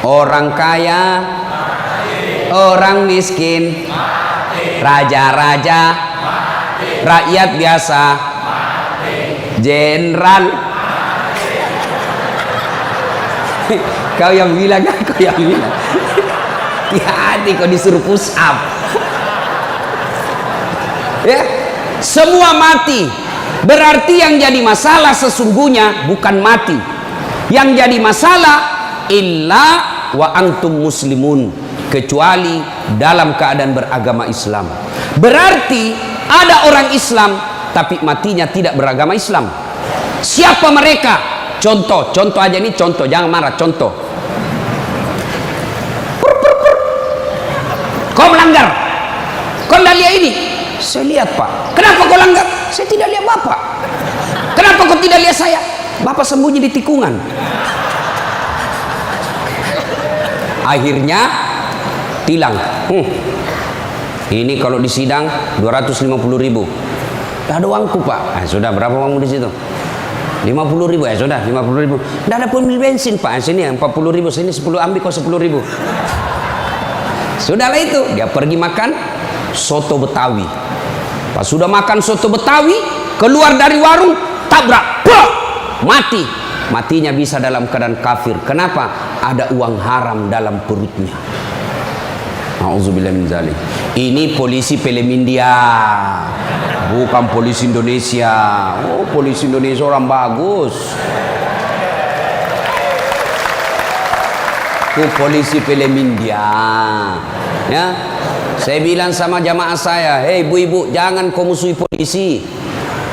Orang kaya, orang miskin, raja-raja, rakyat biasa, jenderal. Kau yang bilang, kau yang bilang. Hati-hati kau disuruh push up. Ya, semua mati. Berarti yang jadi masalah sesungguhnya bukan mati. Yang jadi masalah illa wa antum muslimun, kecuali dalam keadaan beragama Islam. Berarti ada orang Islam tapi matinya tidak beragama Islam. Siapa mereka? Contoh aja nih, contoh, jangan marah, contoh. Kau melanggar, kau tidak lihat ini. Saya lihat, Pak. Kenapa kau langgar? Saya tidak lihat Bapak. Kenapa kau tidak lihat saya? Bapak sembunyi di tikungan. Akhirnya tilang. Ini kalau di sidang 250.000. Tidak ada uangku, Pak. Sudah, berapa uangmu di situ? 50.000. Sudah, 50.000. Tidak ada pun bensin, Pak. Sini 40.000. Sini 10, ambil kau 10.000. Sudahlah itu. Dia pergi makan soto Betawi. Pas sudah makan soto Betawi, keluar dari warung, tabrak, mati. Matinya bisa dalam keadaan kafir. Kenapa? Ada uang haram dalam perutnya. Auzubillah min dzalik. Ini polisi film India, bukan polisi Indonesia. Oh, polisi Indonesia orang bagus. Itu polisi film India. Ya, saya bilang sama jamaah saya, hei ibu-ibu, jangan kau musuhi polisi.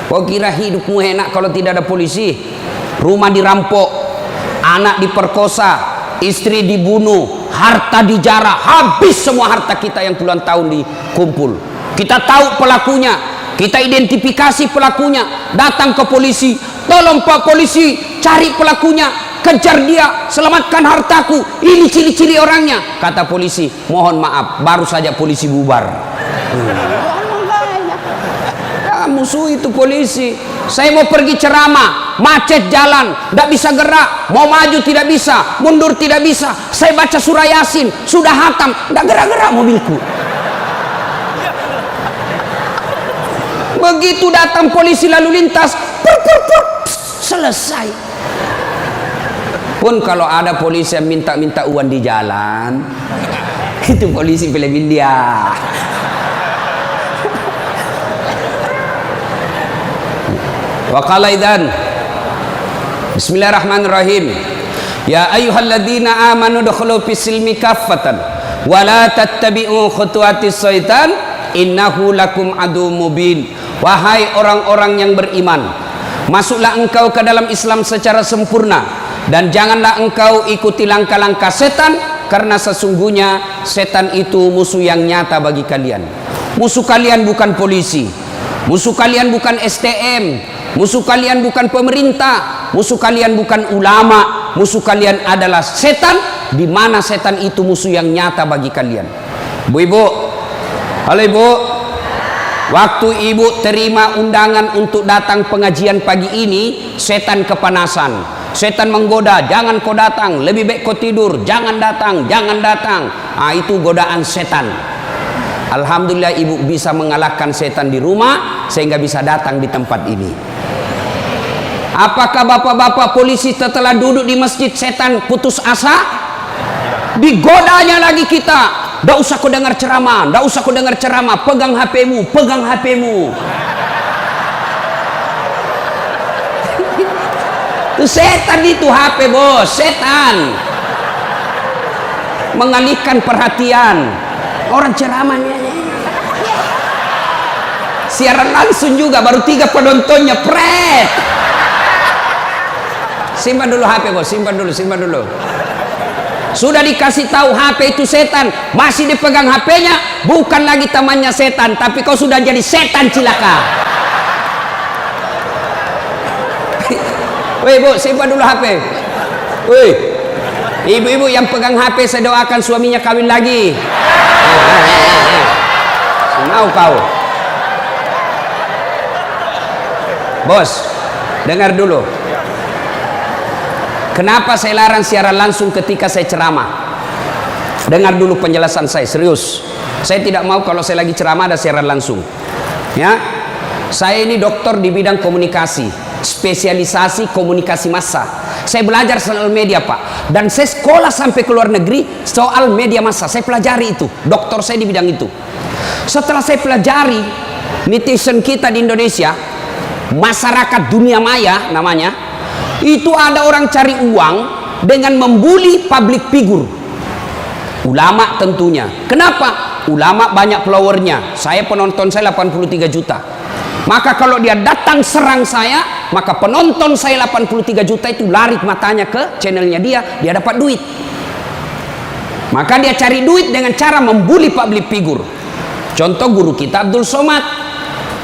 Kau kira hidupmu enak kalau tidak ada polisi? Rumah dirampok, anak diperkosa, istri dibunuh, harta dijarah, habis semua harta kita yang puluhan tahun dikumpul. Kita tahu pelakunya, kita identifikasi pelakunya, datang ke polisi, tolong Pak polisi, cari pelakunya, kejar dia, selamatkan hartaku, ini ciri-ciri orangnya. Kata polisi, mohon maaf, baru saja polisi bubar. Musuh itu polisi. Saya mau pergi ceramah, macet jalan, tidak bisa gerak, mau maju tidak bisa, mundur tidak bisa. Saya baca surah Yasin, sudah hatam, tidak gerak-gerak mobilku. Begitu datang polisi lalu lintas, selesai. Pun kalau ada polisi yang minta-minta uang di jalan, itu polisi film India. Wa qala idzan Bismillahirrahmanirrahim. Ya ayyuhalladzina amanu dukhulu fis-silmi kaffatan wa la tattabi'u khutuwatis syaitan innahu lakum adu mubin. Wahai orang-orang yang beriman, masuklah engkau ke dalam Islam secara sempurna dan janganlah engkau ikuti langkah-langkah setan, karena sesungguhnya setan itu musuh yang nyata bagi kalian. Musuh kalian bukan polisi, musuh kalian bukan STM, musuh kalian bukan pemerintah, musuh kalian bukan ulama, musuh kalian adalah setan, di mana setan itu musuh yang nyata bagi kalian. Bu-ibu, halo ibu, waktu ibu terima undangan untuk datang pengajian pagi ini, setan kepanasan, setan menggoda, jangan kau datang, lebih baik kau tidur, jangan datang, jangan datang. Itu godaan setan. Alhamdulillah ibu bisa mengalahkan setan di rumah sehingga bisa datang di tempat ini. Apakah bapak-bapak polisi setelah duduk di masjid setan putus asa? Digodanya lagi kita. Nggak usah kau dengar ceramah, nggak usah kau dengar ceramah, pegang HP-mu, pegang HP-mu. Itu setan, itu HP bos, setan. Mengalihkan perhatian. Orang ceramahnya siaran langsung juga, baru 3 penontonnya, pret. Simpan dulu HP bos, simpan dulu. Sudah dikasih tahu HP itu setan, masih dipegang HP-nya, bukan lagi temannya setan, tapi kau sudah jadi setan cilaka. Woi bu, simpan dulu HP. Woi, ibu-ibu yang pegang HP, saya doakan suaminya kawin lagi. Mau kau, bos, dengar dulu. Kenapa saya larang siaran langsung ketika saya ceramah? Dengar dulu penjelasan saya, serius. Saya tidak mau kalau saya lagi ceramah ada siaran langsung. Ya, saya ini dokter di bidang komunikasi, spesialisasi komunikasi massa. Saya belajar soal media, Pak, dan saya sekolah sampai ke luar negeri soal media massa. Saya pelajari itu, dokter saya di bidang itu. Setelah saya pelajari, netizen kita di Indonesia, masyarakat dunia maya namanya, itu ada orang cari uang dengan membuli public figure. Ulama tentunya. Kenapa? Ulama banyak followernya. Saya penonton saya 83 juta. Maka kalau dia datang serang saya, maka penonton saya 83 juta itu lari matanya ke channelnya dia dapat duit. Maka dia cari duit dengan cara membuli public figure. Contoh guru kita Abdul Somad.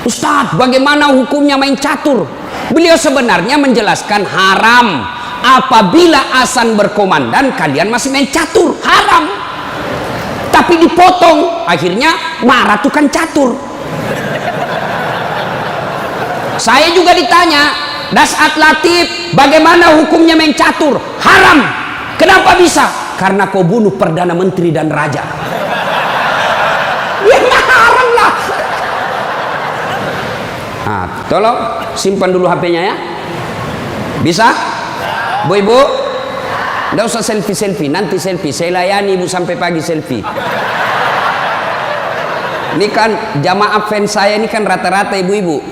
Ustadz, bagaimana hukumnya main catur? Beliau sebenarnya menjelaskan haram apabila azan berkomandan kalian masih main catur, haram. Tapi dipotong, akhirnya marah tukang catur. Saya juga ditanya, Dasat Latif, bagaimana hukumnya main catur? Haram. Kenapa bisa? Karena kau bunuh Perdana Menteri dan Raja. Ya haram lah. Nah, tolong simpan dulu HP-nya ya. Bisa? Bu ibu, nggak usah selfie, nanti selfie. Saya layani ibu sampai pagi selfie. Ini kan jamaah fans saya ini kan rata-rata ibu-ibu.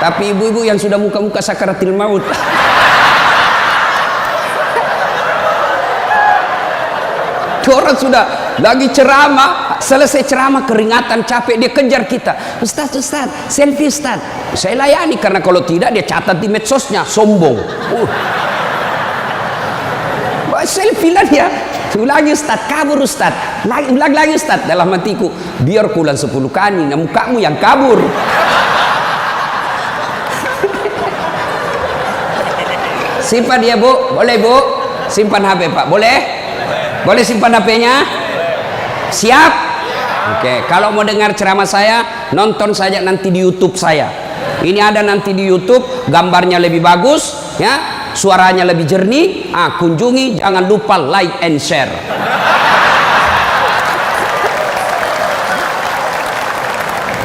Tapi ibu-ibu yang sudah muka-muka sakaratil maut. Orang sudah lagi ceramah, selesai ceramah keringatan, capek, dia kejar kita. Ustaz, selfie Ustaz. Saya layani karena kalau tidak dia catat di medsosnya, sombong. Selfie lah dia. Ulangi Ustaz, kabur Ustaz. Ulang lagi Ustaz. Dalam hatiku, biar kulan 10 kali, nah mukamu yang kabur. Simpan dia bu, boleh bu. Simpan HP Pak, boleh? Boleh simpan HP-nya? Siap? Oke, kalau mau dengar ceramah saya, nonton saja nanti di YouTube saya. Ini ada nanti di YouTube, gambarnya lebih bagus, ya, suaranya lebih jernih. Kunjungi, jangan lupa like and share.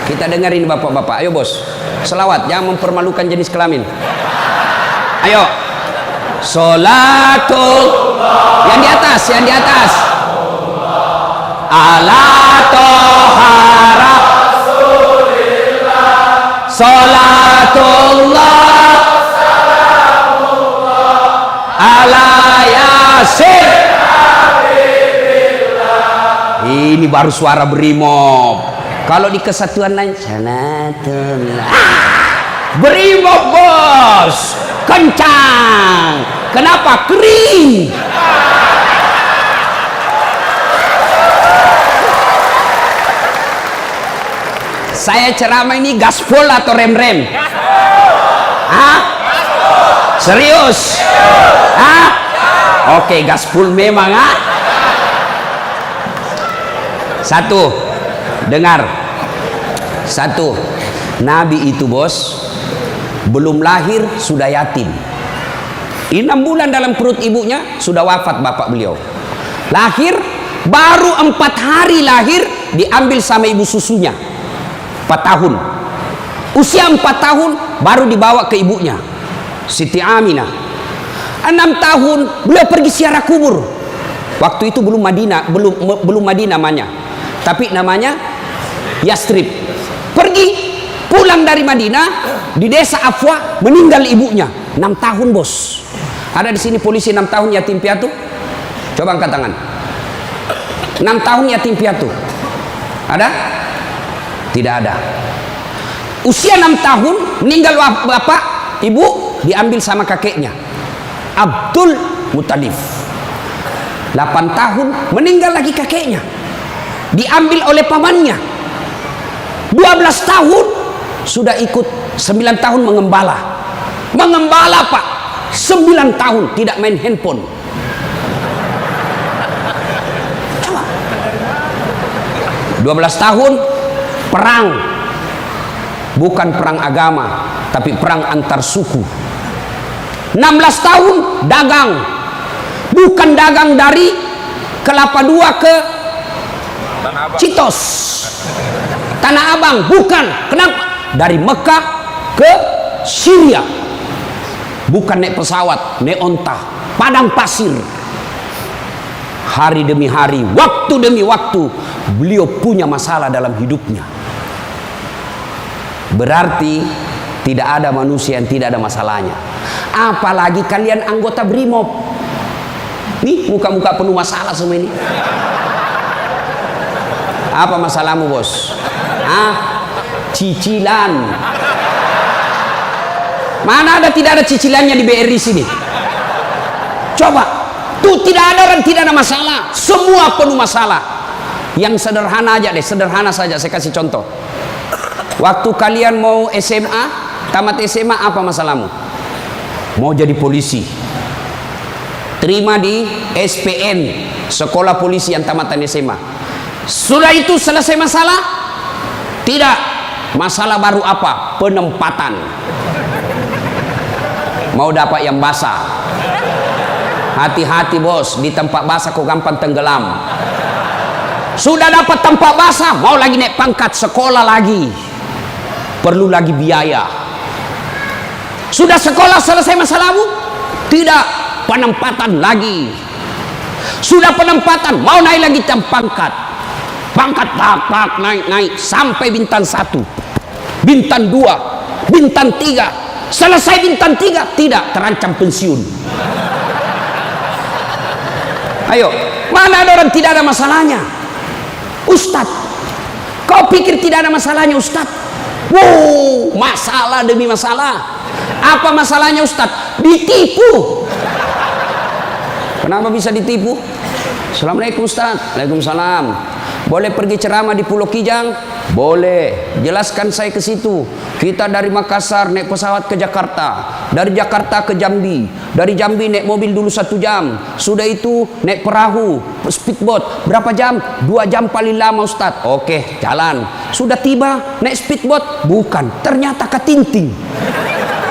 Kita dengerin bapak-bapak, ayo bos. Selawat, jangan mempermalukan jenis kelamin. Ayo. Sholatul, yang di atas, ala tohara sholatullah ala yasin. Ini baru suara brimob. Kalau di kesatuan lain sholatullah, brimob bos, kencang. Kenapa? Kering. Saya ceramah ini gaspol atau rem-rem? Hah? Serius? Hah? Oke, gaspol memang. Satu, dengar. Satu, Nabi itu bos, belum lahir sudah yatim. 6 bulan dalam perut ibunya sudah wafat bapak beliau. Lahir baru 4 hari lahir diambil sama ibu susunya. 4 tahun. Usia 4 tahun baru dibawa ke ibunya, Siti Aminah. 6 tahun beliau pergi ziarah kubur. Waktu itu belum Madinah, belum Madinah namanya, tapi namanya Yastrib. Pergi pulang dari Madinah, di desa Afwa meninggal ibunya. 6 tahun bos. Ada di sini polisi 6 tahun yatim piatu? Coba angkat tangan. 6 tahun yatim piatu. Ada? Tidak ada. Usia 6 tahun meninggal bapak, ibu diambil sama kakeknya, Abdul Muttalib. 8 tahun meninggal lagi kakeknya, diambil oleh pamannya. 12 tahun sudah ikut, 9 tahun mengembala. Mengembala pak, 9 tahun tidak main handphone. Coba. 12 tahun perang, bukan perang agama tapi perang antar suku. 16 tahun dagang. Bukan dagang dari Kelapa II ke Citos, Tanah Abang, bukan. Kenapa? Dari Mekah ke Syria. Bukan naik pesawat, naik onta, padang pasir. Hari demi hari, waktu demi waktu, beliau punya masalah dalam hidupnya. Berarti tidak ada manusia yang tidak ada masalahnya. Apalagi kalian anggota BRIMOB. Nih muka-muka penuh masalah semua ini. Apa masalahmu, bos? Cicilan. Mana ada tidak ada cicilannya di BRI sini? Coba, tuh tidak ada orang tidak ada masalah. Semua penuh masalah. Yang sederhana aja deh, sederhana saja. Saya kasih contoh. Waktu kalian mau SMA, tamat SMA, apa masalahmu? Mau jadi polisi. Terima di SPN, Sekolah Polisi yang tamatan SMA. Sudah itu selesai masalah? Tidak. Masalah baru apa? Penempatan. Mau dapat yang basah. Hati-hati bos, di tempat basah kok gampang tenggelam. Sudah dapat tempat basah, mau lagi naik pangkat, sekolah lagi. Perlu lagi biaya. Sudah sekolah selesai masalahmu? Tidak. Penempatan lagi. Sudah penempatan, mau naik lagi jam pangkat. Pangkat tak naik sampai bintang 1, bintang 2, bintang 3. Selesai bintang 3, tidak, terancam pensiun. Ayo, mana ada orang tidak ada masalahnya? Ustadz, kau pikir tidak ada masalahnya Ustadz? Wow, masalah demi masalah. Apa masalahnya Ustadz? Ditipu. Kenapa bisa ditipu? Assalamualaikum Ustaz. Waalaikumsalam. Boleh pergi ceramah di Pulau Kijang? Boleh. Jelaskan saya ke situ. Kita dari Makassar naik pesawat ke Jakarta, dari Jakarta ke Jambi, dari Jambi naik mobil dulu 1 jam. Sudah itu naik perahu, speedboat. Berapa jam? 2 jam paling lama Ustaz. Oke, jalan. Sudah tiba naik speedboat? Bukan. Ternyata katinting.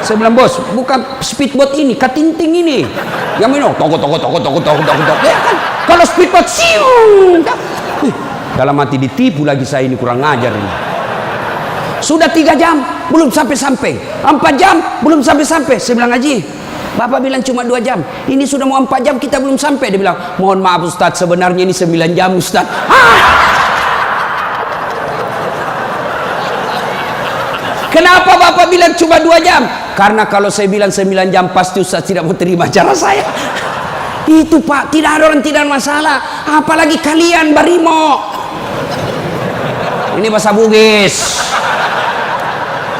Saya bilang, bos, bukan speedboat ini, katinting ini. Yang minum, toko. Ya kan? Kalau speedboat, siung. Dalam hati ditipu lagi saya ini, kurang ngajar ini. Sudah 3 jam, belum sampai-sampai. 4 jam, belum sampai-sampai. Saya bilang, Haji, Bapak bilang cuma 2 jam. Ini sudah mau 4 jam, kita belum sampai. Dia bilang, mohon maaf Ustaz, sebenarnya ini 9 jam Ustaz. Kenapa Bapak bilang cuma 2 jam? Karena kalau saya bilang 9 jam pasti Ustaz tidak mau terima cara saya. Itu Pak, tidak ada orang tidak ada masalah. Apalagi kalian Barimo. Ini bahasa Bugis.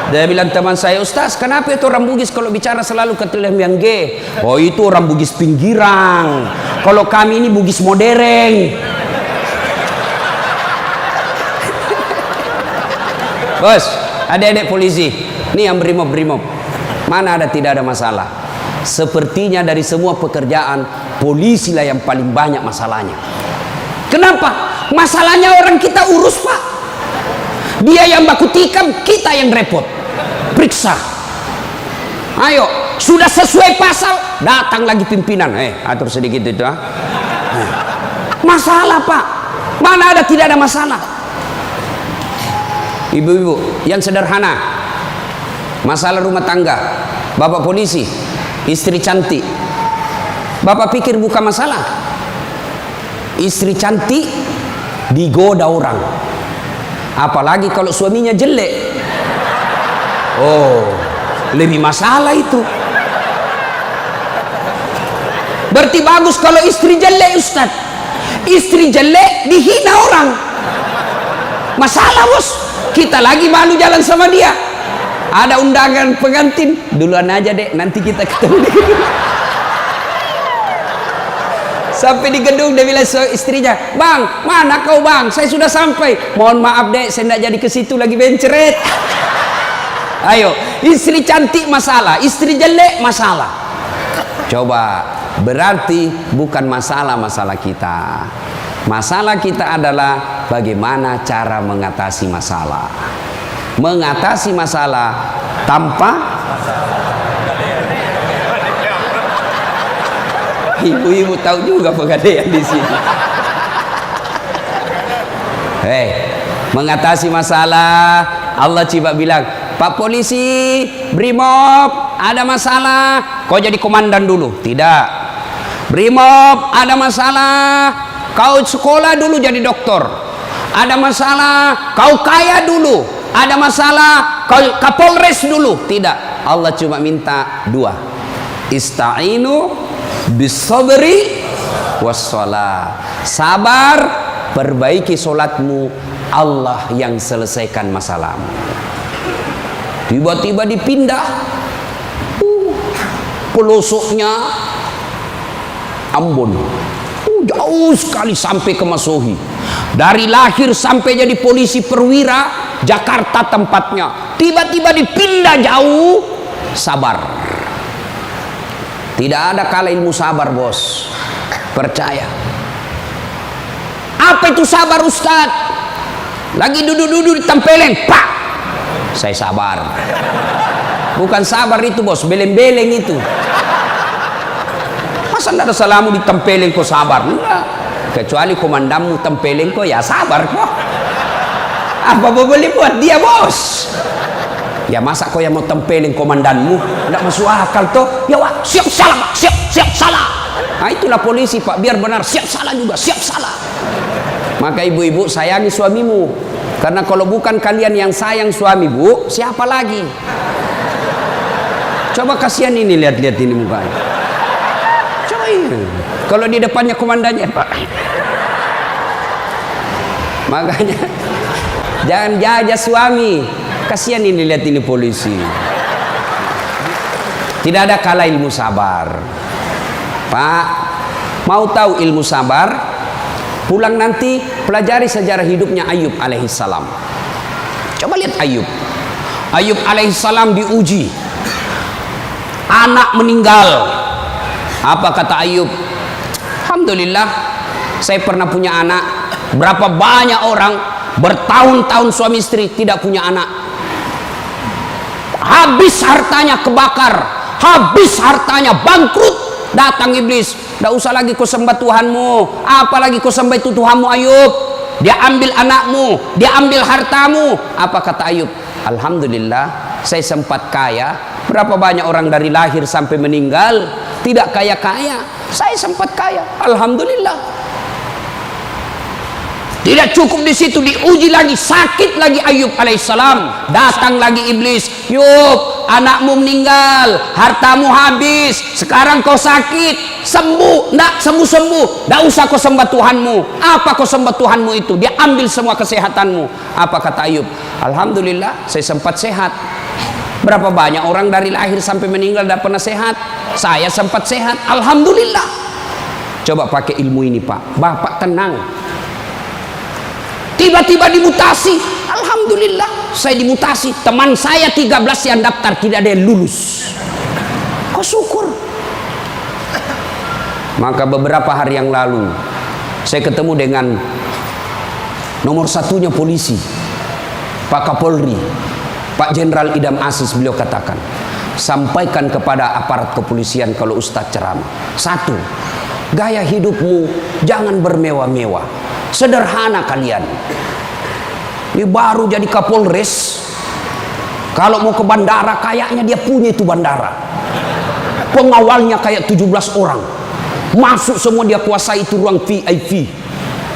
Dia bilang teman saya, Ustaz, kenapa itu orang Bugis kalau bicara selalu ke yang G? Oh itu orang Bugis pinggiran. Kalau kami ini Bugis modern. Bos, adik-adik polisi, ini yang brimob. Mana ada tidak ada masalah. Sepertinya dari semua pekerjaan, polisi lah yang paling banyak masalahnya. Kenapa? Masalahnya orang kita urus Pak. Dia yang baku tikam, kita yang repot. Periksa. Ayo, sudah sesuai pasal, datang lagi pimpinan. Atur sedikit itu. Masalah Pak. Mana ada tidak ada masalah. Ibu-ibu, yang sederhana. Masalah rumah tangga, bapak polisi, istri cantik. Bapak pikir bukan masalah. Istri cantik digoda orang. Apalagi kalau suaminya jelek. Oh, lebih masalah itu. Berarti bagus kalau istri jelek Ustaz. Istri jelek dihina orang. Masalah bos. Kita lagi malu jalan sama dia. Ada undangan pengantin, duluan aja dek, nanti kita ketemu di gedung. Sampai di gedung dia bilang istrinya, bang, mana kau bang? Saya sudah sampai. Mohon maaf dek, saya tidak jadi ke situ lagi benceret. Ayo, istri cantik masalah, istri jelek masalah. Coba, berarti bukan masalah kita. Masalah kita adalah bagaimana cara mengatasi masalah. Mengatasi masalah tanpa Ibu-ibu tahu juga pegadaian di sini. Hei, mengatasi masalah, Allah coba bilang, Pak polisi, Brimob, ada masalah, kau jadi komandan dulu. Tidak. Brimob, ada masalah, kau sekolah dulu jadi dokter. Ada masalah, kau kaya dulu. Ada masalah, kau Kapolres dulu. Tidak. Allah cuma minta dua. Ista'inu bis-sabri was-shalah. Sabar, perbaiki solatmu, Allah yang selesaikan masalahmu. Tiba-tiba dipindah, pelosoknya Ambon, jauh sekali sampai ke Masohi. Dari lahir sampai jadi polisi perwira, Jakarta tempatnya. Tiba-tiba dipindah jauh, sabar. Tidak ada kalah ilmu sabar, bos. Percaya. Apa itu sabar, Ustaz? Lagi duduk-duduk di tempeleng, pak. Saya sabar. Bukan sabar itu, bos, beleng-beleng itu. Masa tidak ada salamu di tempeleng kok sabar? Enggak. Kecuali komandanmu tempeleng kok, ya sabar kok. Apa boleh buat dia, bos? Ya masa kau yang mau tempelin komandanmu? Tidak masuk akal toh. Ya wah, siap salah, siap salah. Nah itulah polisi, pak, biar benar, siap salah juga, siap salah. Maka ibu-ibu sayangi suamimu, karena kalau bukan kalian yang sayang suami, bu, siapa lagi? Coba kasihan ini, lihat-lihat ini mukanya. Coba ini, kalau di depannya komandannya, pak. Makanya jangan jajah suami. Kasihan ini, lihat ini polisi. Tidak ada kalah ilmu sabar. Pak, mau tahu ilmu sabar? Pulang nanti pelajari sejarah hidupnya Ayub alaihissalam. Coba lihat Ayub. Ayub alaihissalam diuji. Anak meninggal. Apa kata Ayub? Alhamdulillah, saya pernah punya anak. Berapa banyak orang bertahun-tahun suami istri tidak punya anak. Habis hartanya kebakar, habis hartanya bangkrut. Datang iblis, tidak usah lagi kau sembah Tuhanmu, apalagi kau sembah itu Tuhanmu Ayub. Dia ambil anakmu, dia ambil hartamu. Apa kata Ayub? Alhamdulillah, saya sempat kaya. Berapa banyak orang dari lahir sampai meninggal tidak kaya-kaya, saya sempat kaya. Alhamdulillah. Tidak cukup di situ, diuji lagi, sakit lagi Ayub alaihissalam. Datang lagi iblis, Yub, anakmu meninggal, hartamu habis, sekarang kau sakit, sembuh, ndak sembuh-sembuh, ndak usah kau sembah Tuhanmu. Apa kau sembah Tuhanmu itu? Dia ambil semua kesehatanmu. Apa kata Ayub? Alhamdulillah, saya sempat sehat. Berapa banyak orang dari lahir sampai meninggal tidak pernah sehat? Saya sempat sehat, alhamdulillah. Coba pakai ilmu ini, Pak. Bapak tenang. Tiba-tiba dimutasi, alhamdulillah saya dimutasi. Teman saya 13 yang daftar tidak ada yang lulus. Kau syukur. Maka beberapa hari yang lalu saya ketemu dengan nomor satunya polisi, Pak Kapolri, Pak Jenderal Idam Aziz. Beliau katakan, sampaikan kepada aparat kepolisian kalau Ustadz ceramah. Satu, gaya hidupmu jangan bermewah-mewah. Sederhana kalian. Ini baru jadi Kapolres. Kalau mau ke bandara, kayaknya dia punya itu bandara. Pengawalnya kayak 17 orang. Masuk semua, dia kuasai itu ruang VIP.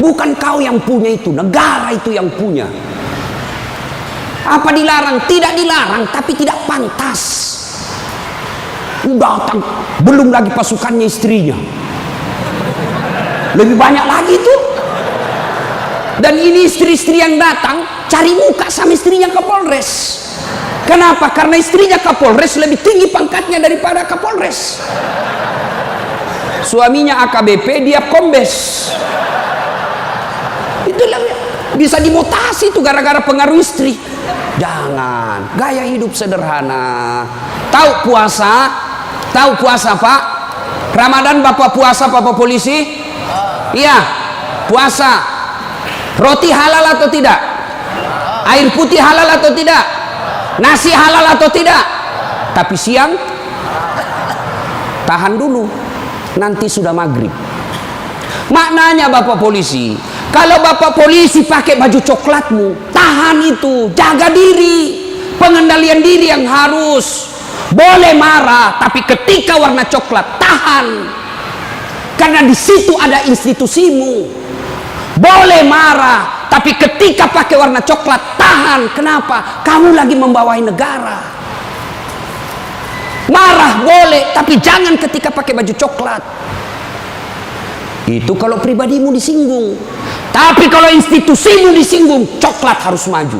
Bukan kau yang punya itu, negara itu yang punya. Apa dilarang? Tidak dilarang, tapi tidak pantas. Datang, belum lagi pasukannya istrinya. Lebih banyak lagi itu. Dan ini istri-istri yang datang cari muka sama istrinya Kapolres. Kenapa? Karena istrinya Kapolres lebih tinggi pangkatnya daripada Kapolres. Suaminya AKBP, dia kombes. Itulah bisa dimutasi itu gara-gara pengaruh istri. Jangan, gaya hidup sederhana. Tahu puasa? Tahu puasa, Pak? Ramadan Bapak puasa, Bapak polisi? Iya, puasa. Roti halal atau tidak? Air putih halal atau tidak? Nasi halal atau tidak? Tapi siang tahan dulu. nanti sudah maghrib. Maknanya Bapak polisi, kalau Bapak polisi pakai baju coklatmu, tahan itu, jaga diri. Pengendalian diri yang harus. Boleh marah, tapi ketika warna coklat, tahan. Karena di situ ada institusimu. Boleh marah, tapi ketika pakai warna coklat, tahan. Kenapa? Kamu lagi membawai negara. Marah boleh, tapi jangan ketika pakai baju coklat. Itu kalau pribadimu disinggung. Tapi kalau institusimu disinggung, coklat harus maju.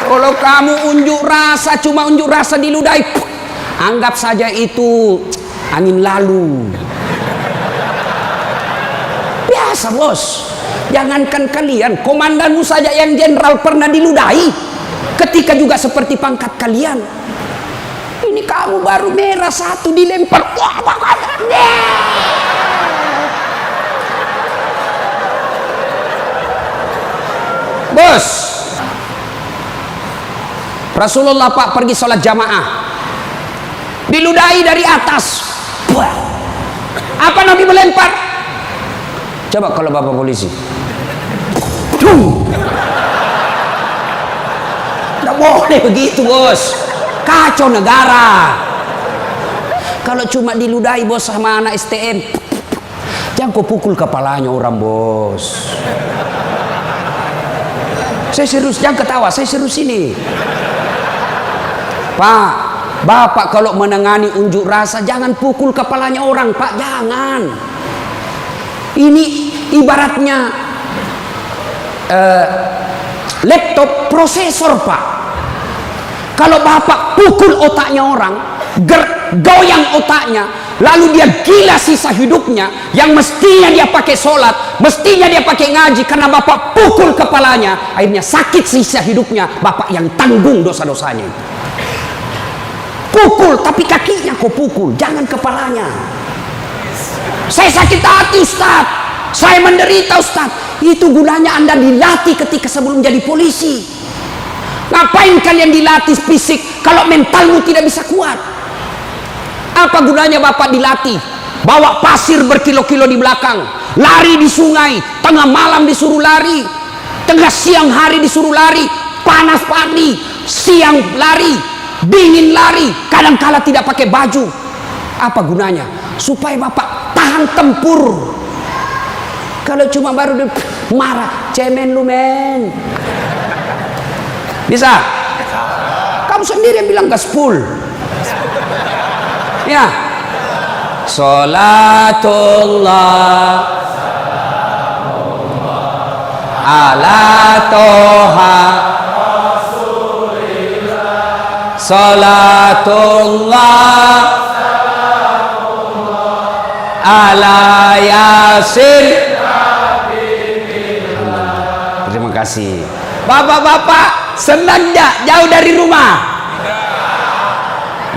Kalau kamu unjuk rasa, cuma unjuk rasa diludahi, anggap saja itu angin lalu. Biasa bos. Jangankan kalian, komandanmu saja yang jenderal pernah diludahi. Ketika juga seperti pangkat kalian. Ini kamu baru merah satu dilempar. Bos, Rasulullah Pak pergi sholat jamaah, diludahi dari atas. Apa Nabi melempar? Coba kalau Bapak polisi. Tidak boleh begitu bos, kacau negara. Kalau cuma diludahi bos sama anak STM, jangan kau pukul kepalanya orang bos. Saya serius, jangan ketawa, saya serius ini. Pak, Bapak kalau menangani unjuk rasa jangan pukul kepalanya orang, Pak, jangan. Ini ibaratnya laptop prosesor, Pak. Kalau Bapak pukul otaknya orang, goyang otaknya, lalu dia gila sisa hidupnya, yang mestinya dia pakai sholat, mestinya dia pakai ngaji, karena Bapak pukul kepalanya, akhirnya sakit sisa hidupnya, Bapak yang tanggung dosa-dosanya. Pukul, tapi kakinya kau pukul, jangan kepalanya. Saya sakit hati Ustaz, saya menderita Ustaz. Itu gunanya Anda dilatih ketika sebelum jadi polisi. Ngapain kalian dilatih fisik kalau mentalmu tidak bisa kuat? Apa gunanya Bapak dilatih? Bawa pasir berkilo-kilo di belakang, lari di sungai, tengah malam disuruh lari, tengah siang hari disuruh lari, panas pagi, siang lari, dingin lari, kadang-kala tidak pakai baju. Apa gunanya? Supaya Bapak tahan tempur. Kalau cuma baru marah, cemen lu men. Bisa? Kamu sendiri yang bilang gaspol. Ya. Salatullah ala toha salatullah ala yasin. Terima kasih. Bapak-bapak senang gak jauh dari rumah?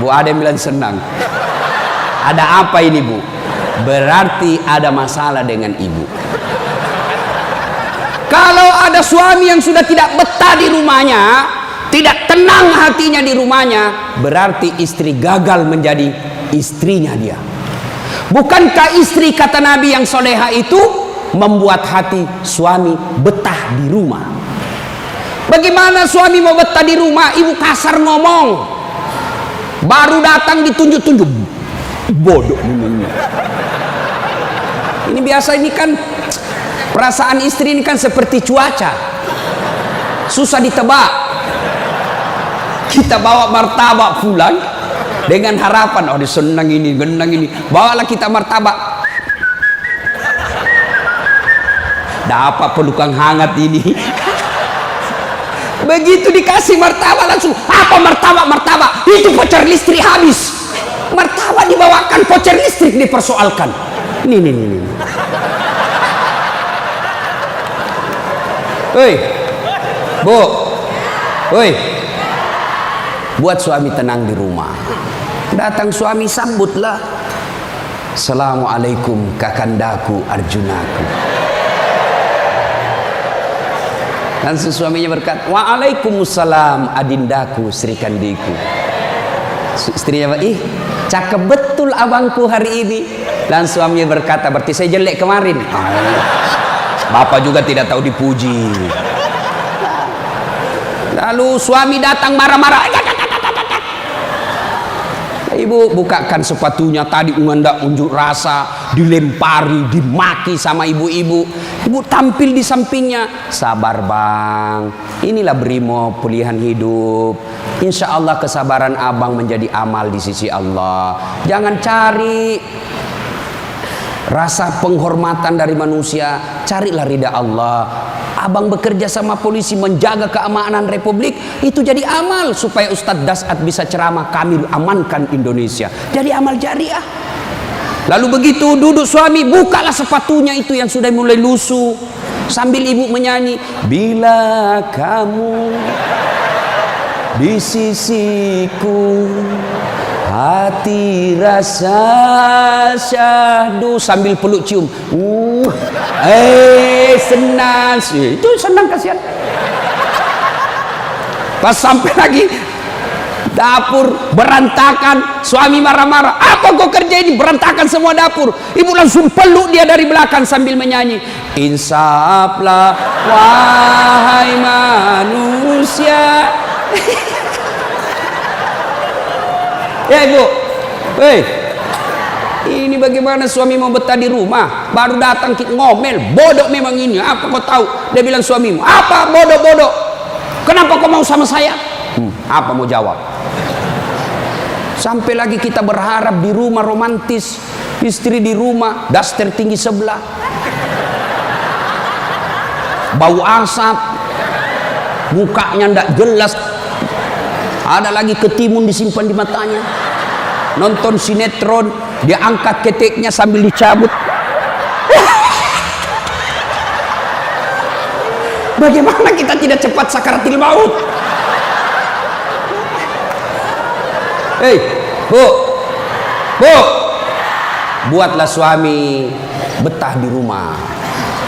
Bu Ade bilang senang. Ada apa ini Bu? Berarti ada masalah dengan ibu. Kalau ada suami yang sudah tidak betah di rumahnya, tidak tenang hatinya di rumahnya, berarti istri gagal menjadi istrinya dia. Bukankah istri kata Nabi yang soleha itu membuat hati suami betah di rumah? Bagaimana suami mau betah di rumah? Ibu kasar ngomong, baru datang ditunjuk-tunjuk, bodoh ini. Ini biasa, ini kan perasaan istri ini kan seperti cuaca, susah ditebak. Kita bawa martabak pulang dengan harapan, oh senang ini, genang ini, bawalah kita martabak. Dapat pelukan hangat ini. Begitu dikasih martabak langsung, apa martabak? Itu voucher listrik habis. Martabak dibawakan, voucher listrik dipersoalkan. Nih. Hei, Bu, hei, buat suami tenang di rumah. Datang suami, sambutlah. Assalamualaikum kakandaku Arjunaku. Langsung suaminya berkata, waalaikumsalam adindaku Sri Kandiku. Istrinya, ih cakep betul abangku hari ini. Langsung suaminya berkata, berarti saya jelek kemarin. Bapak juga tidak tahu dipuji. Lalu suami datang marah-marah. Ibu bukakan sepatunya, tadi hendak unjuk rasa, dilempari, dimaki sama ibu-ibu. Ibu tampil di sampingnya, sabar bang, inilah brimo pilihan hidup. Insya Allah kesabaran abang menjadi amal di sisi Allah. Jangan cari rasa penghormatan dari manusia, carilah ridha Allah. Abang bekerja sama polisi menjaga keamanan Republik, itu jadi amal supaya Ustadz Dasat bisa ceramah, kami amankan Indonesia, jadi amal jariah. Lalu begitu duduk suami, bukalah sepatunya itu yang sudah mulai lusuh, sambil ibu menyanyi, bila kamu di sisiku hati rasa syahdu, sambil peluk cium. Senang sih, itu senang kasihan. Pas sampai lagi dapur berantakan, suami marah-marah, apa kau kerja ini, berantakan semua dapur. Ibu langsung peluk dia dari belakang sambil menyanyi, insaflah wahai manusia. Ya ibu, ini bagaimana suami mau betah di rumah, baru datang ngomel, bodoh memang ini, apa kau tahu? Dia bilang suamimu, apa bodoh-bodoh? Kenapa kau mau sama saya? Apa mau jawab? Sampai lagi kita berharap di rumah romantis, istri di rumah, daster tinggi sebelah, bau asap, mukanya ndak jelas, ada lagi ketimun disimpan di matanya. Nonton sinetron, dia angkat keteknya sambil dicabut. Bagaimana kita tidak cepat sakaratil maut? Hei, bu, buatlah suami betah di rumah,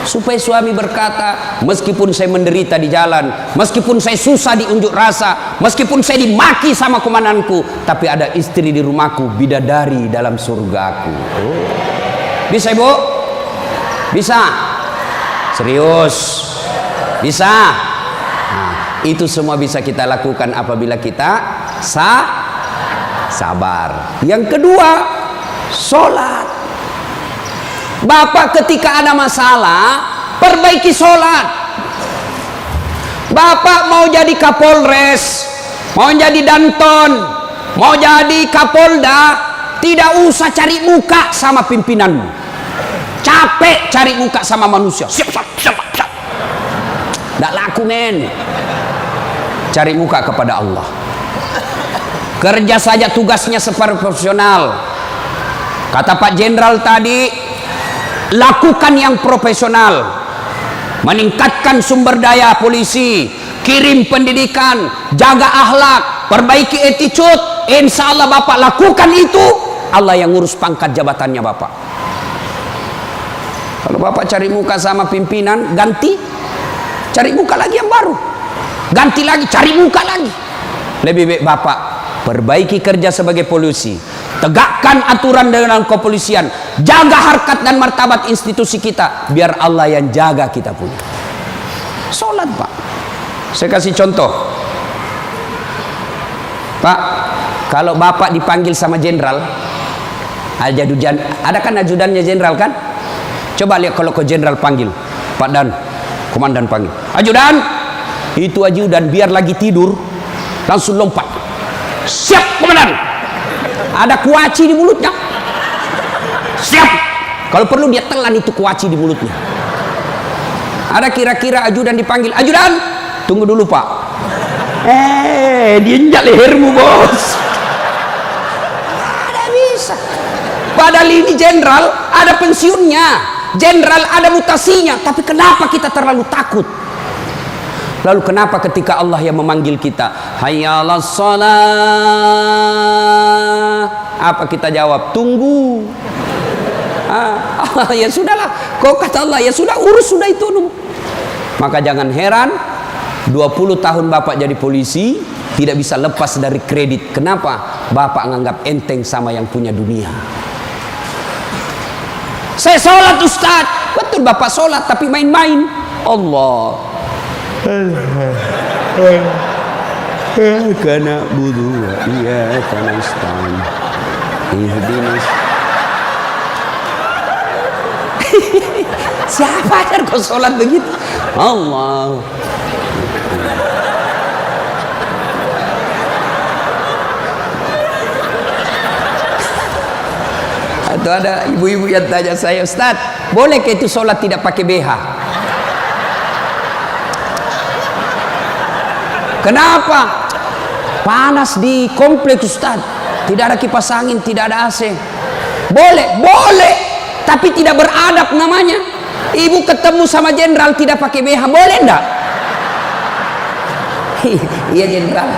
supaya suami berkata, meskipun saya menderita di jalan, meskipun saya susah di unjuk rasa, meskipun saya dimaki sama komandanku, tapi ada istri di rumahku, bidadari dalam surgaku. Bisa ibu? Bisa? Serius? Bisa? Nah, itu semua bisa kita lakukan apabila kita sabar. Yang kedua, sholat. Bapak ketika ada masalah, perbaiki sholat. Bapak mau jadi Kapolres, mau jadi Danton, mau jadi Kapolda, tidak usah cari muka sama pimpinanmu. Capek cari muka sama manusia. Siap. Tidak laku men. Cari muka kepada Allah. Kerja saja tugasnya seperti profesional. Kata Pak Jenderal tadi, lakukan yang profesional, meningkatkan sumber daya polisi, kirim pendidikan, jaga akhlak, perbaiki attitude. Insya Allah Bapak lakukan itu, Allah yang ngurus pangkat jabatannya Bapak. Kalau Bapak cari muka sama pimpinan, ganti, cari muka lagi yang baru, ganti lagi, cari muka lagi. Lebih baik Bapak perbaiki kerja sebagai polisi, tegakkan aturan dengan kepolisian, jaga harkat dan martabat institusi kita, biar Allah yang jaga kita punya. Sholat Pak. Saya kasih contoh Pak, kalau Bapak dipanggil sama jenderal, ada kan ajudannya jenderal kan? Coba lihat kalau ke jenderal panggil, Pak Dan, komandan panggil, ajudan, itu ajudan biar lagi tidur langsung lompat, siap komandan. Ada kuaci di mulutnya, siap. Kalau perlu dia telan itu kuaci di mulutnya. Ada kira-kira ajudan dipanggil, ajudan, tunggu dulu Pak. Diinjak lehermu bos. Ada bisa. Padahal ini jenderal ada pensiunnya, jenderal ada mutasinya, tapi kenapa kita terlalu takut? Lalu kenapa ketika Allah yang memanggil kita, hayya 'alas shalah, apa kita jawab? Tunggu. Ya sudahlah, kau kata Allah, ya sudah, urus sudah itu. Maka jangan heran 20 tahun Bapak jadi polisi, tidak bisa lepas dari kredit. Kenapa? Bapak nganggap enteng sama yang punya dunia. Saya sholat Ustaz. Betul Bapak sholat, tapi main-main. Allah. Karena budu, iya karena istan. Siapa ajar kau sholat begitu? Allah. Atau ada ibu-ibu yang tanya saya, Ustaz, boleh ke itu sholat tidak pakai BH? Kenapa? Panas di kompleks Ustaz, tidak ada kipas angin, tidak ada AC. Boleh, boleh, tapi tidak beradab namanya. Ibu ketemu sama jenderal tidak pakai BH, boleh enggak? Iya jenderal.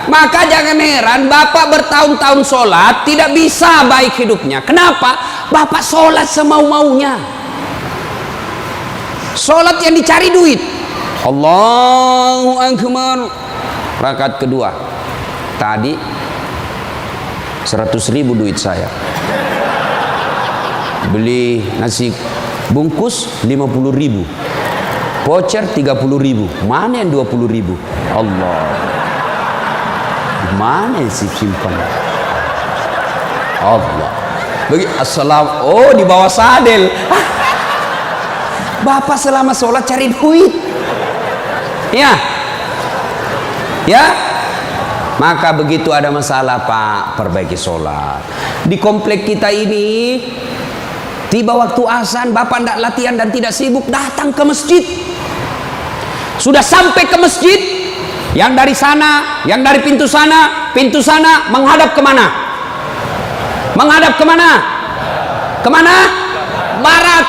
Maka jangan heran Bapak bertahun-tahun sholat tidak bisa baik hidupnya. Kenapa? Bapak sholat semau-maunya. Sholat yang dicari duit. Allahu Akbar. Rakaat kedua. Tadi 100.000 duit saya. Beli nasi bungkus 50.000. Voucher 30.000. Mana yang 20.000? Allah. Mana sih simpan? Allah. Bagi assalam. Oh, di bawah sadel. Bapak selama sholat cari duit. Ya. Ya. Maka begitu ada masalah Pak, perbaiki sholat. Di komplek kita ini, tiba waktu azan, Bapak tidak latihan dan tidak sibuk, datang ke masjid. Sudah sampai ke masjid, yang dari sana, yang dari pintu sana menghadap kemana? Menghadap kemana? Kemana? Barat.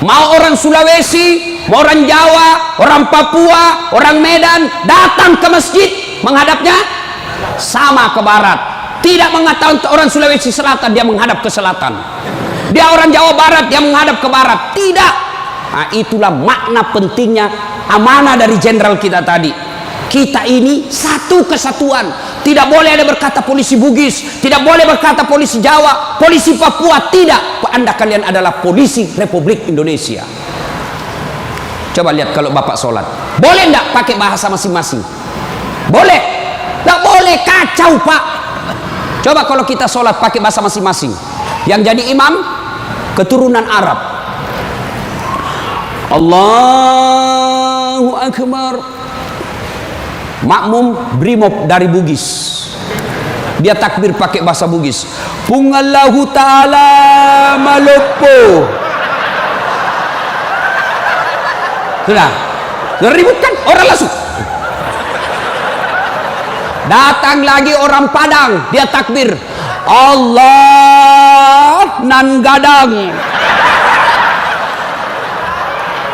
Mau orang Sulawesi, mau orang Jawa, orang Papua, orang Medan, datang ke masjid, menghadapnya sama ke barat. Tidak mengatakan orang Sulawesi Selatan dia menghadap ke selatan, dia orang Jawa Barat dia menghadap ke barat. Tidak. Nah, itulah makna pentingnya amanah dari jenderal kita tadi. Kita ini satu kesatuan. Tidak boleh ada berkata polisi Bugis, tidak boleh berkata polisi Jawa, polisi Papua. Tidak. Anda kalian adalah polisi Republik Indonesia. Coba lihat kalau Bapak sholat, boleh enggak pakai bahasa masing-masing? Boleh? Enggak boleh, kacau Pak. Coba kalau kita sholat pakai bahasa masing-masing. Yang jadi imam keturunan Arab. Allahu Akbar. Makmum brimob dari Bugis, dia takbir pakai bahasa Bugis. Pungallahu ta'ala malopo. Sudah ribut kan orang langsung. Datang lagi orang Padang, dia takbir Allah nan gadang.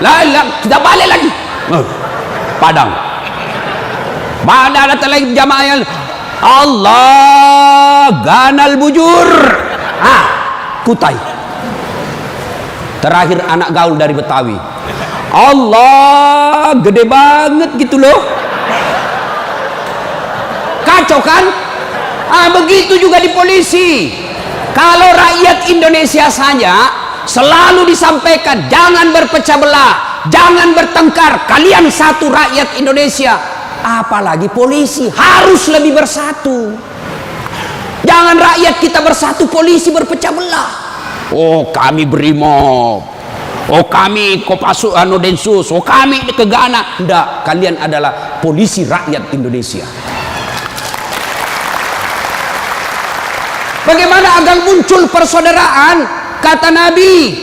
Lah kita balik lagi Padang. Mana datang lagi jamaah yang Allah ganal bujur. Kutai. Terakhir anak gaul dari Betawi. Allah gede banget gitu loh. Kacau kan? Begitu juga di polisi. Kalau rakyat Indonesia saja selalu disampaikan jangan berpecah belah, jangan bertengkar, kalian satu rakyat Indonesia. Apalagi polisi harus lebih bersatu. Jangan rakyat kita bersatu, polisi berpecah belah. Oh kami brimob, oh kami Kopassus Densus, oh kami Kegana. Enggak, kalian adalah polisi rakyat Indonesia. Bagaimana agar muncul persaudaraan? Kata Nabi,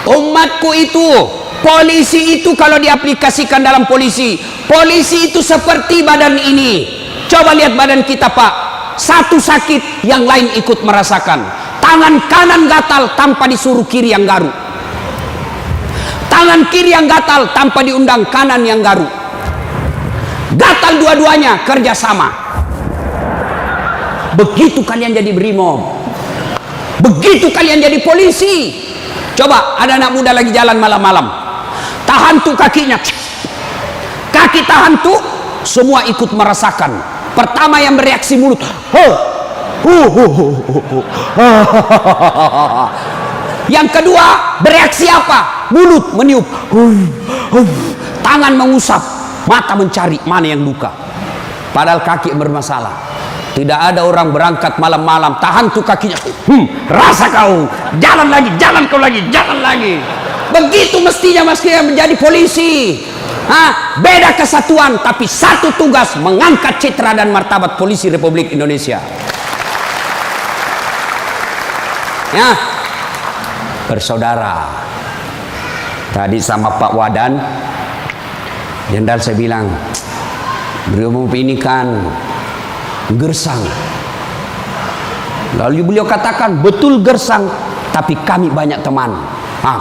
umatku itu, polisi itu kalau diaplikasikan dalam polisi itu seperti badan ini. Coba lihat badan kita Pak, satu sakit yang lain ikut merasakan. Tangan kanan gatal tanpa disuruh kiri yang garuk, tangan kiri yang gatal tanpa diundang kanan yang garuk. Gatal dua-duanya kerjasama. Begitu kalian jadi brimob, Begitu kalian jadi polisi, coba ada anak muda lagi jalan malam-malam, tahan tuh kakinya, kaki tahan tuh, semua ikut merasakan. Pertama yang bereaksi mulut, yang kedua bereaksi apa? Mulut meniup, tangan mengusap, mata mencari mana yang luka, padahal kaki bermasalah. Tidak ada orang berangkat malam-malam tahan tuh kakinya, rasa kau, jalan lagi, jalan kau lagi, jalan lagi. Begitu mestinya menjadi polisi. Beda kesatuan tapi satu tugas, mengangkat citra dan martabat polisi Republik Indonesia. Ya, bersaudara. Tadi sama Pak Wadan, Jenderal saya bilang, beliau ini kan gersang. Lalu beliau katakan, betul gersang, tapi kami banyak teman.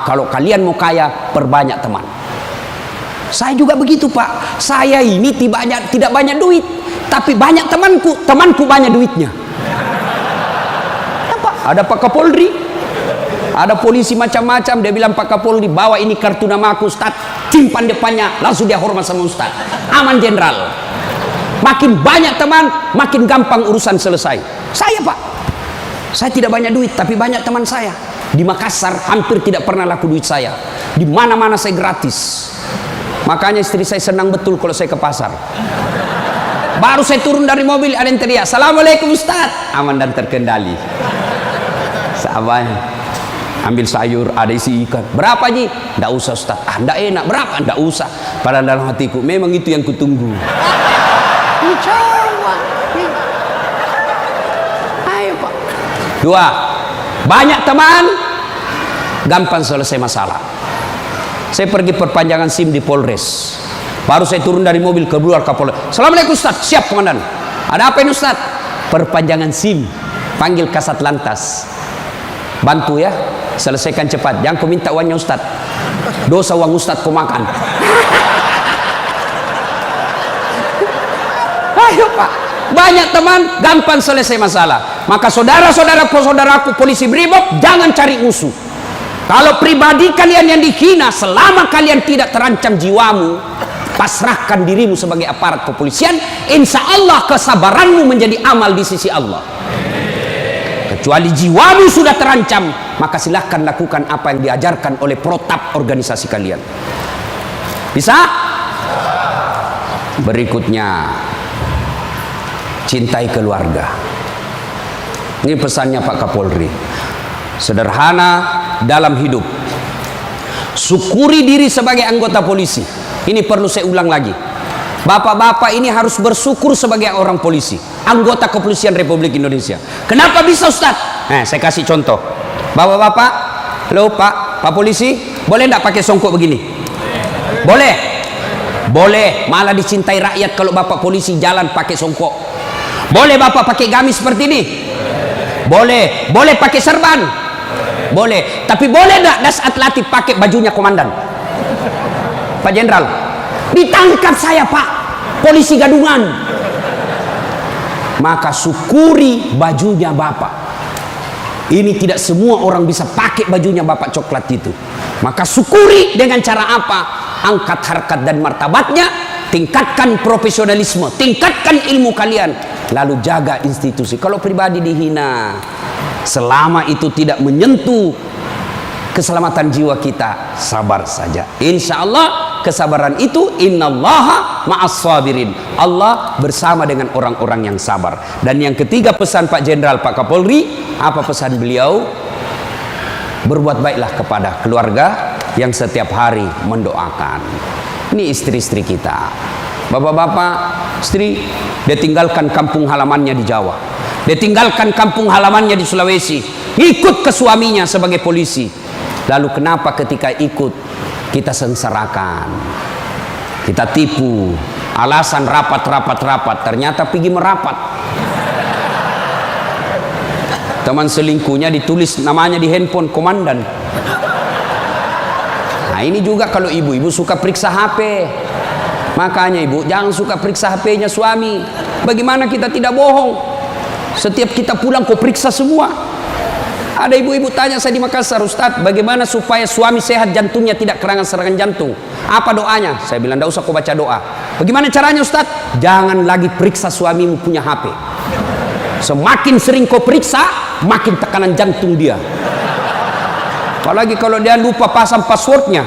Kalau kalian mau kaya, perbanyak teman. Saya juga begitu, Pak. Saya ini tidak banyak duit, tapi banyak temanku. Temanku banyak duitnya. Ada Pak Kapolri, ada polisi macam-macam. Dia bilang, Pak Kapolri, bawa ini kartu nama aku, Ustaz. Simpan depannya, langsung dia hormat sama Ustaz. Aman, Jenderal. Makin banyak teman, makin gampang urusan selesai. Saya, Pak, saya tidak banyak duit, tapi banyak teman saya. Di Makassar hampir tidak pernah laku duit saya. Di mana-mana saya gratis. Makanya istri saya senang betul kalau saya ke pasar. Baru saya turun dari mobil, ada yang teriak, Assalamualaikum Ustaz. Aman dan terkendali. Sahabat, ambil sayur, ada isi ikan. Berapa Ji? Nggak usah Ustaz. Nggak enak. Berapa? Nggak usah. Padahal dalam hatiku, memang itu yang kutunggu. Ayo Pak. Dua, banyak teman, gampang selesai masalah. Saya pergi perpanjangan SIM di Polres. Baru saya turun dari mobil, keluar Kapolres. Assalamualaikum Ustaz. Siap Komandan. Ada apa ini Ustaz? Perpanjangan SIM. Panggil Kasat Lantas. Bantu ya, selesaikan cepat. Jangan kau minta uangnya Ustaz. Dosa uang Ustaz kau makan. Ayo Pak, banyak teman, gampang selesai masalah. Maka saudaraku polisi Brimob, jangan cari musuh. Kalau pribadi kalian yang dihina, selama kalian tidak terancam jiwamu, pasrahkan dirimu sebagai aparat kepolisian, insya Allah kesabaranmu menjadi amal di sisi Allah. Kecuali jiwamu sudah terancam, maka silahkan lakukan apa yang diajarkan oleh protap organisasi kalian. Bisa? Berikutnya, cintai keluarga. Ini pesannya Pak Kapolri. Sederhana dalam hidup. Syukuri diri sebagai anggota polisi. Ini perlu saya ulang lagi. Bapak-bapak ini harus bersyukur sebagai orang polisi, anggota kepolisian Republik Indonesia. Kenapa bisa Ustaz? Saya kasih contoh. Bapak-bapak, halo Pak polisi, boleh enggak pakai songkok begini? Boleh. Boleh, malah dicintai rakyat kalau Bapak polisi jalan pakai songkok. Boleh Bapak pakai gamis seperti ini? Boleh. Boleh pakai serban? Boleh. Tapi boleh enggak das atletik pakai bajunya komandan? Pak Jenderal, ditangkap saya Pak, polisi gadungan. Maka syukuri bajunya Bapak. Ini tidak semua orang bisa pakai bajunya Bapak coklat itu. Maka syukuri dengan cara apa? Angkat harkat dan martabatnya, tingkatkan profesionalisme, tingkatkan ilmu kalian, lalu jaga institusi. Kalau pribadi dihina, selama itu tidak menyentuh keselamatan jiwa kita, sabar saja. Insya Allah kesabaran itu, innallaha ma'as sabirin. Allah bersama dengan orang-orang yang sabar. Dan yang ketiga pesan Pak Jenderal, Pak Kapolri, apa pesan beliau? Berbuat baiklah kepada keluarga yang setiap hari mendoakan. Ini istri-istri kita. Bapak-bapak, istri, dia tinggalkan kampung halamannya di Jawa. Dia tinggalkan kampung halamannya di Sulawesi. Ikut ke suaminya sebagai polisi. Lalu kenapa ketika ikut kita sengsarakan, kita tipu, alasan rapat, ternyata pergi merapat. Teman selingkuhnya ditulis namanya di handphone komandan. Nah ini juga kalau ibu-ibu suka periksa HP. Makanya ibu jangan suka periksa HP-nya suami. Bagaimana kita tidak bohong? Setiap kita pulang kau periksa semua. Ada ibu-ibu tanya saya di Makassar, Ustadz, bagaimana supaya suami sehat jantungnya tidak serangan jantung? Apa doanya? Saya bilang, tidak usah kau baca doa. Bagaimana caranya Ustadz? Jangan lagi periksa suamimu punya HP. Semakin sering kau periksa, makin tekanan jantung dia. Apalagi kalau dia lupa pasang passwordnya.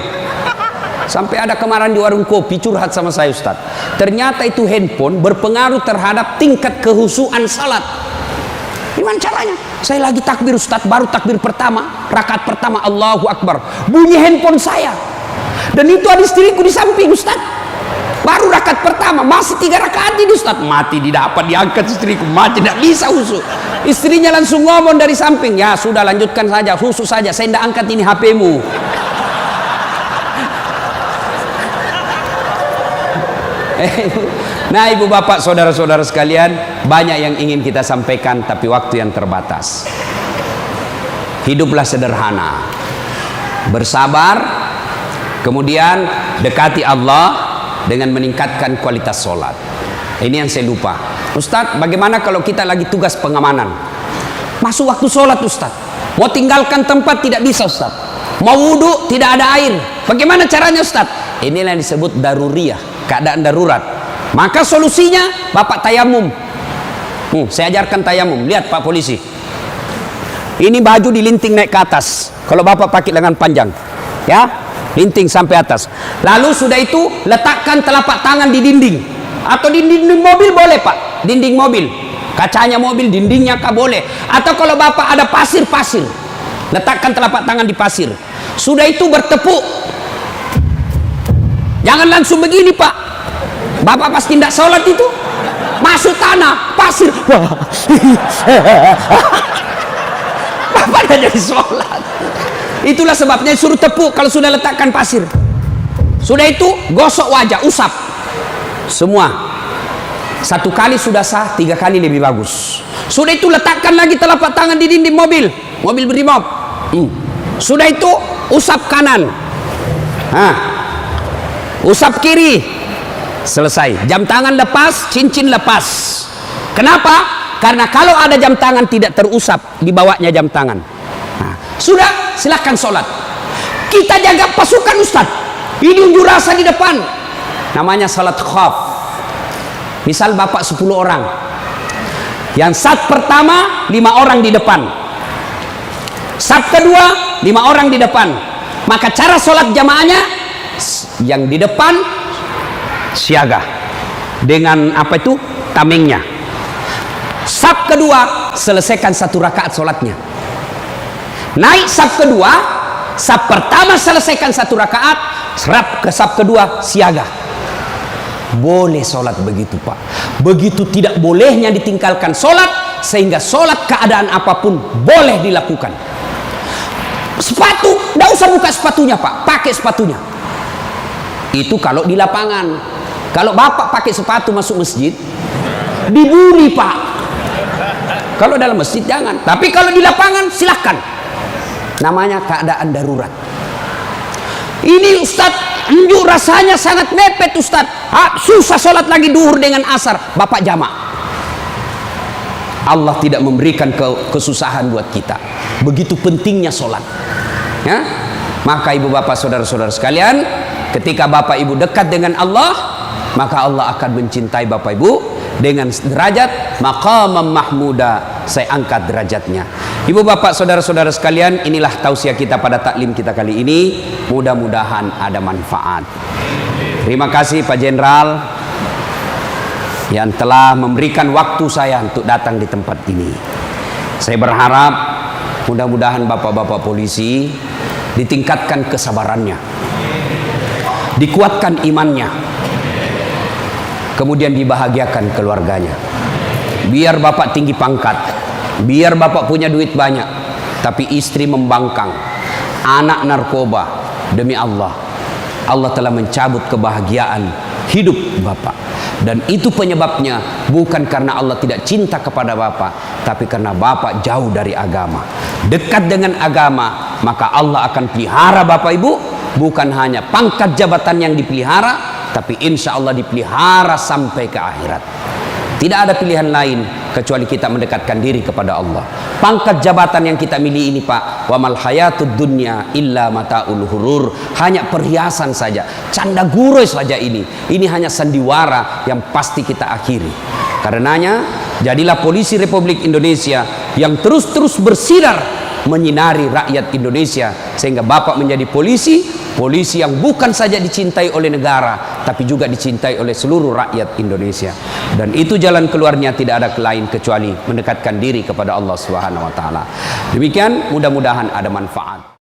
Sampai ada kemarin di warung kopi curhat sama saya, Ustadz. Ternyata itu handphone berpengaruh terhadap tingkat kehusuan salat. Gimana caranya? Saya lagi takbir, Ustadz, baru takbir pertama, rakaat pertama, Allahu Akbar, bunyi handphone saya. Dan itu ada istriku di samping, Ustadz. Baru rakaat pertama, masih 3 rakaat ini, Ustadz. Mati didapat, diangkat istriku, mati tidak bisa husu. Istrinya langsung ngomong dari samping, ya sudah lanjutkan saja, husu saja, saya tidak angkat ini HP-mu. Nah, ibu bapak, saudara-saudara sekalian, banyak yang ingin kita sampaikan, tapi waktu yang terbatas. Hiduplah sederhana, bersabar, kemudian dekati Allah dengan meningkatkan kualitas sholat. Ini yang saya lupa, Ustadz, bagaimana kalau kita lagi tugas pengamanan, masuk waktu sholat, Ustadz, mau tinggalkan tempat tidak bisa, Ustadz, mau wudhu tidak ada air, bagaimana caranya, Ustadz? Inilah yang disebut daruriyah, keadaan darurat. Maka solusinya bapak tayamum. Saya ajarkan tayamum. Lihat Pak Polisi, ini baju dilinting naik ke atas. Kalau bapak pakai lengan panjang, ya, linting sampai atas. Lalu sudah itu letakkan telapak tangan di dinding, atau di dinding mobil boleh Pak, dinding mobil, kacanya mobil, dindingnya kah boleh. Atau kalau bapak ada pasir, letakkan telapak tangan di pasir. Sudah itu bertepuk. Jangan langsung begini Pak. Bapak pasti tidak sholat itu, masuk tanah, pasir. Bapak tidak jadi sholat. Itulah sebabnya suruh tepuk kalau sudah letakkan pasir. Sudah itu gosok wajah, usap. Semua. 1 kali sudah sah, 3 kali lebih bagus. Sudah itu letakkan lagi telapak tangan di dinding mobil berimob. Sudah itu usap kanan. Usap kiri. Selesai. Jam tangan lepas, cincin lepas. Kenapa? Karena kalau ada jam tangan tidak terusap, dibawanya jam tangan. Sudah, silahkan sholat. Kita jaga pasukan, Ustadz. Ini unjuk rasa di depan. Namanya salat khaf. Misal bapak 10 orang. Yang saf pertama 5 orang di depan. Saf kedua 5 orang di depan. Maka cara sholat jamaahnya, yang di depan siaga dengan apa itu, tamengnya. Saf kedua selesaikan 1 rakaat sholatnya. Naik saf kedua, saf pertama selesaikan 1 rakaat, serap ke saf kedua siaga. Boleh sholat begitu Pak. Begitu tidak bolehnya ditinggalkan sholat, sehingga sholat keadaan apapun boleh dilakukan. Sepatu, tidak usah buka sepatunya Pak, pakai sepatunya. Itu kalau di lapangan. Kalau bapak pakai sepatu masuk masjid, dibully Pak. Kalau dalam masjid jangan, tapi kalau di lapangan silahkan. Namanya keadaan darurat. Ini Ustadz, unjuk rasanya sangat mepet Ustadz. Susah sholat lagi duhur dengan asar, bapak jamak. Allah tidak memberikan kesusahan buat kita. Begitu pentingnya sholat, ya? Maka ibu bapak, saudara-saudara sekalian, ketika bapak ibu dekat dengan Allah, maka Allah akan mencintai bapak ibu dengan derajat maqamam mahmuda. Saya angkat derajatnya. Ibu bapak, saudara-saudara sekalian, inilah tausiah kita pada taklim kita kali ini. Mudah-mudahan ada manfaat. Terima kasih Pak Jenderal yang telah memberikan waktu saya untuk datang di tempat ini. Saya berharap mudah-mudahan bapak-bapak polisi ditingkatkan kesabarannya, dikuatkan imannya, kemudian dibahagiakan keluarganya. Biar bapak tinggi pangkat, biar bapak punya duit banyak, tapi istri membangkang, anak narkoba, demi Allah, Allah telah mencabut kebahagiaan hidup bapak. Dan itu penyebabnya bukan karena Allah tidak cinta kepada bapak, tapi karena bapak jauh dari agama. Dekat dengan agama, maka Allah akan pelihara bapak ibu. Bukan hanya pangkat jabatan yang dipelihara, tapi insya Allah dipelihara sampai ke akhirat. Tidak ada pilihan lain kecuali kita mendekatkan diri kepada Allah. Pangkat jabatan yang kita miliki ini Pak, wa mal hayatud dunya illa mataul hurur, hanya perhiasan saja, canda guroi saja ini hanya sandiwara yang pasti kita akhiri. Karenanya jadilah polisi Republik Indonesia yang terus bersinar menyinari rakyat Indonesia, sehingga Bapak menjadi polisi yang bukan saja dicintai oleh negara, tapi juga dicintai oleh seluruh rakyat Indonesia. Dan itu jalan keluarnya tidak ada lain kecuali mendekatkan diri kepada Allah Subhanahu wa taala. Demikian, mudah-mudahan ada manfaat.